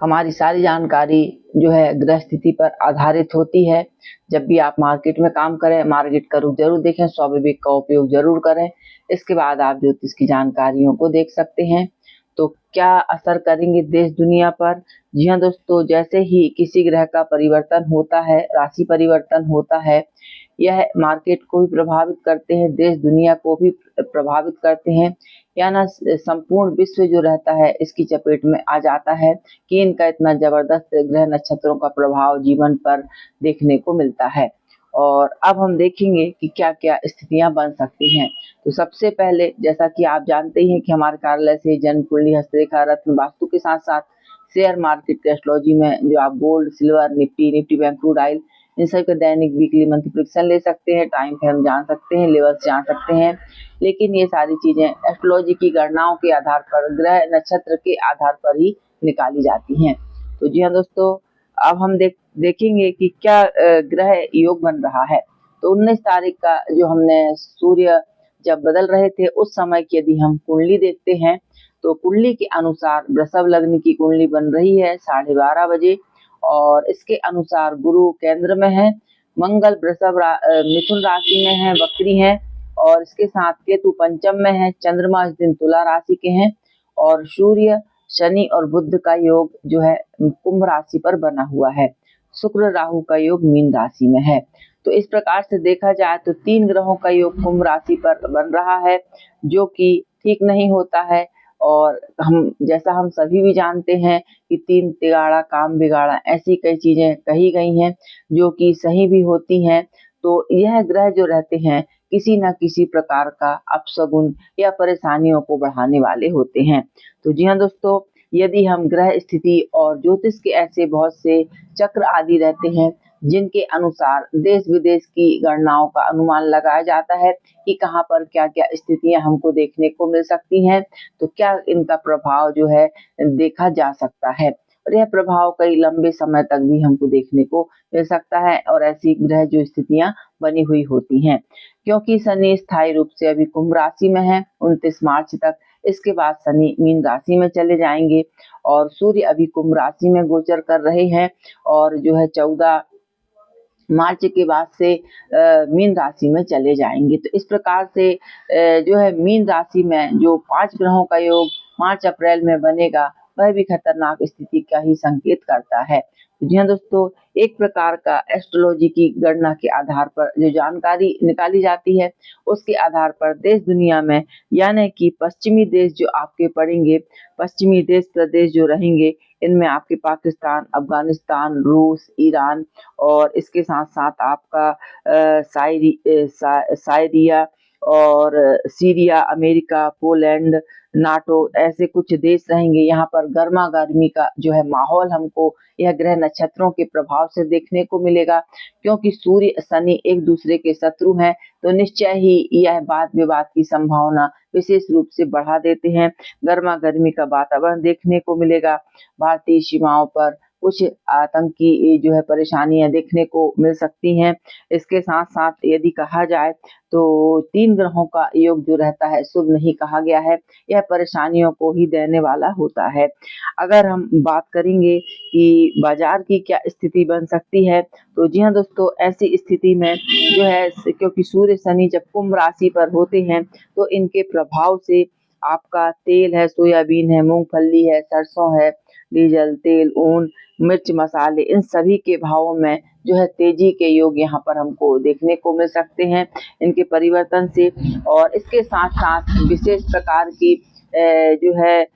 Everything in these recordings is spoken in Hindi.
हमारी सारी जानकारी जो है ग्रह स्थिति पर आधारित होती है। जब भी आप मार्केट में काम करें, मार्केट का रुख जरूर देखें, स्वाभाविक का उपयोग जरूर करें। इसके बाद आप ज्योतिष की जानकारियों को देख सकते हैं। तो क्या असर करेंगे देश दुनिया पर? जी हाँ दोस्तों, जैसे ही किसी ग्रह का परिवर्तन होता है, राशि परिवर्तन होता है, यह मार्केट को भी प्रभावित करते हैं, देश दुनिया को भी प्रभावित करते हैं। या ना संपूर्ण विश्व जो रहता है इसकी चपेट में आ जाता है कि इनका इतना जबरदस्त ग्रह नक्षत्रों का प्रभाव जीवन पर देखने को मिलता है। और अब हम देखेंगे कि क्या क्या स्थितियां बन सकती हैं। तो सबसे पहले, जैसा कि आप जानते ही हैं कि हमारे कार्यालय से जन्म कुंडली, हस्तरेखा, रत्न, वास्तु के साथ साथ शेयर मार्केट के एस्ट्रोलॉजी में जो आप gold, silver, Nifty bank, crude oil, इन सब के दैनिक, वीकली, मंथली प्रेडिक्शन ले सकते हैं, टाइम फ्रेम जान सकते हैं, लेवल्स जान सकते हैं। लेकिन ये सारी चीजें एस्ट्रोलॉजी की गणनाओं के आधार पर, ग्रह नक्षत्र के आधार पर ही निकाली जाती हैं। तो जी हाँ दोस्तों, अब हम देखेंगे कि क्या ग्रह योग बन रहा है। तो 19 तारीख का जो हमने सूर्य जब बदल रहे थे उस समय की यदि हम कुंडली देखते हैं तो कुंडली के अनुसार वृषभ लग्न की कुंडली बन रही है 12:30 बजे, और इसके अनुसार गुरु केंद्र में है, मंगल मिथुन राशि में है, वक्री है, और इसके साथ केतु पंचम में है, चंद्रमा इस दिन तुला राशि के हैं, और सूर्य, शनि और बुध का योग जो है कुंभ राशि पर बना हुआ है। शुक्र राहु का योग मीन राशि में है। तो इस प्रकार से देखा जाए तो 3 ग्रहों का योग कुंभ राशि पर बन रहा है, जो कि ठीक नहीं होता है। और हम सभी भी जानते हैं कि 3 तिगाड़ा काम बिगाड़ा, ऐसी कई चीजें कही गई हैं जो कि सही भी होती हैं। तो यह ग्रह जो रहते हैं किसी न किसी प्रकार का अपशगुन या परेशानियों को बढ़ाने वाले होते हैं। तो जी हाँ दोस्तों, यदि हम ग्रह स्थिति और ज्योतिष के ऐसे बहुत से चक्र आदि रहते हैं जिनके अनुसार देश विदेश की गणनाओं का अनुमान लगाया जाता है कि कहाँ पर क्या क्या स्थितियां हमको देखने को मिल सकती हैं, तो क्या इनका प्रभाव जो है देखा जा सकता है। और यह प्रभाव कई लंबे समय तक भी हमको देखने को मिल सकता है, और ऐसी ग्रह जो स्थितियां बनी हुई होती हैं। क्योंकि शनि स्थायी रूप से अभी कुंभ राशि में है 29 मार्च तक, इसके बाद शनि मीन राशि में चले जाएंगे, और सूर्य अभी कुंभ राशि में गोचर कर रहे हैं, और जो है 14 मार्च के बाद से मीन राशि में चले जाएंगे। तो इस प्रकार से जो है मीन राशि में जो 5 ग्रहों का योग मार्च अप्रैल में बनेगा, वह भी खतरनाक स्थिति का ही संकेत करता है। तो जी हाँ दोस्तों, एक प्रकार का एस्ट्रोलॉजी की गणना के आधार पर जो जानकारी निकाली जाती है उसके आधार पर देश दुनिया में, यानी कि पश्चिमी देश जो आपके पड़ेंगे, पश्चिमी देश प्रदेश जो रहेंगे, इनमें आपके पाकिस्तान, अफगानिस्तान, रूस, ईरान, और इसके साथ साथ आपका साइरिया और सीरिया, अमेरिका, पोलैंड, नाटो, ऐसे कुछ देश रहेंगे। यहाँ पर गर्मा गर्मी का जो है माहौल हमको यह ग्रह नक्षत्रों के प्रभाव से देखने को मिलेगा। क्योंकि सूर्य शनि एक दूसरे के शत्रु हैं, तो निश्चय ही यह वाद विवाद की संभावना विशेष रूप से बढ़ा देते हैं। गर्मा गर्मी का वातावरण देखने को मिलेगा। भारतीय सीमाओं पर कुछ आतंकी जो है परेशानियां देखने को मिल सकती हैं। इसके साथ साथ यदि कहा जाए तो 3 ग्रहों का योग जो रहता है शुभ नहीं कहा गया है, यह परेशानियों को ही देने वाला होता है। अगर हम बात करेंगे कि बाजार की क्या स्थिति बन सकती है, तो जी हाँ दोस्तों, ऐसी स्थिति में जो है क्योंकि सूर्य शनि जब कुंभ राशि पर होते हैं तो इनके प्रभाव से आपका तेल है, सोयाबीन है, मूंगफली है, सरसों है, डीजल, तेल, ऊन, मिर्च, मसाले, इन सभी के भावों में जो है तेजी के योग यहाँ पर हमको देखने को मिल सकते हैं इनके परिवर्तन से। और इसके साथ साथ विशेष प्रकार की जो है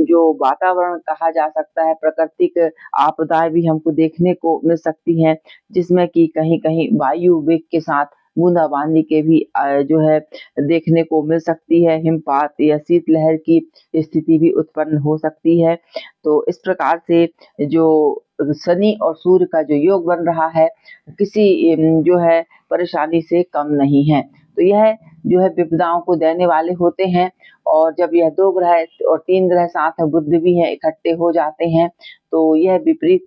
जो वातावरण कहा जा सकता है, प्राकृतिक आपदाएं भी हमको देखने को मिल सकती हैं, जिसमें कि कहीं कहीं वायु वेग के साथ बूंदाबांदी के भी जो है देखने को मिल सकती है। हिमपात या शीतलहर की स्थिति भी उत्पन्न हो सकती है। तो इस प्रकार से जो शनि और सूर्य का जो योग बन रहा है किसी जो है परेशानी से कम नहीं है। तो यह जो है विपदाओं को देने वाले होते हैं, और जब यह 2 ग्रह और 3 ग्रह साथ में बुध भी हैं, इकट्ठे हो जाते हैं, तो यह विपरीत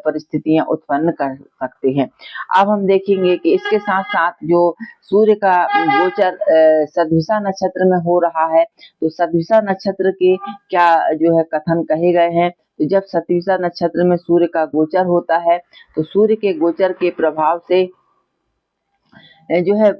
परिस्थितियां उत्पन्न कर सकते हैं। अब हम देखेंगे कि इसके साथ साथ जो सूर्य का गोचर सदभिषा नक्षत्र में हो रहा है, तो सदभिषा नक्षत्र के क्या जो है कथन कहे गए हैं, तो जब शतभिषा नक्षत्र में सूर्य का गोचर होता है तो सूर्य के गोचर के प्रभाव से जो है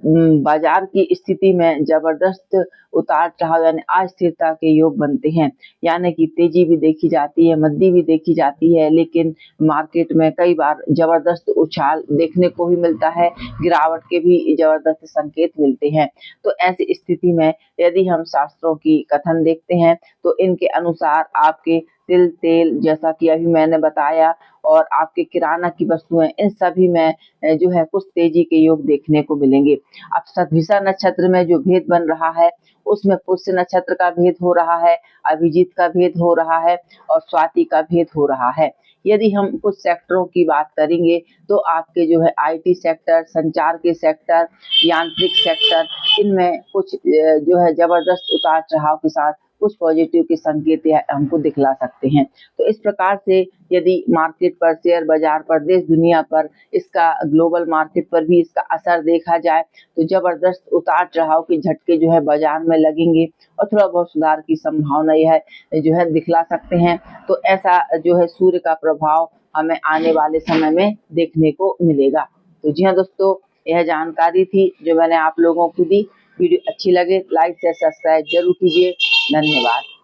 बाजार की स्थिति में जबरदस्त उतार-चढ़ाव यानी अस्थिरता के योग बनते हैं। यानी कि तेजी भी देखी जाती है, मंदी भी देखी जाती है, लेकिन मार्केट में कई बार जबरदस्त उछाल देखने को भी मिलता है, गिरावट के भी जबरदस्त संकेत मिलते हैं। तो ऐसी स्थिति में यदि हम शास्त्रों की कथन देखते हैं तो इनके अनुसार आपके तिल, तेल जैसा कि अभी मैंने बताया और आपके किराना की वस्तुएँ इन सभी में जो है कुछ तेजी के योग देखने को मिलेंगे। अब शतभिषा नक्षत्र में जो भेद बन रहा है उसमें पुष्य नक्षत्र का भेद हो रहा है, अभिजीत का भेद हो रहा है और स्वाति का भेद हो रहा है। यदि हम कुछ सेक्टरों की बात करेंगे तो आपके जो है आईटी सेक्टर, संचार के सेक्टर, यांत्रिक सेक्टर इनमें कुछ जो है जबरदस्त उतार-चढ़ाव के साथ कुछ पॉजिटिव के संकेत हमको दिखला सकते हैं। तो इस प्रकार से यदि मार्केट पर, शेयर बाजार पर, देश दुनिया पर इसका ग्लोबल मार्केट पर भी इसका असर देखा जाए तो जबरदस्त उतार-चढ़ाव के झटके जो है बाजार में लगेंगे और थोड़ा बहुत सुधार की संभावना यह जो है दिखला सकते हैं। तो ऐसा जो है सूर्य का प्रभाव हमें आने वाले समय में देखने को मिलेगा। तो जी हाँ दोस्तों, यह जानकारी थी जो मैंने आप लोगों को दी। वीडियो अच्छी लगे लाइक शेयर सब्सक्राइब जरूर कीजिए। धन्यवाद।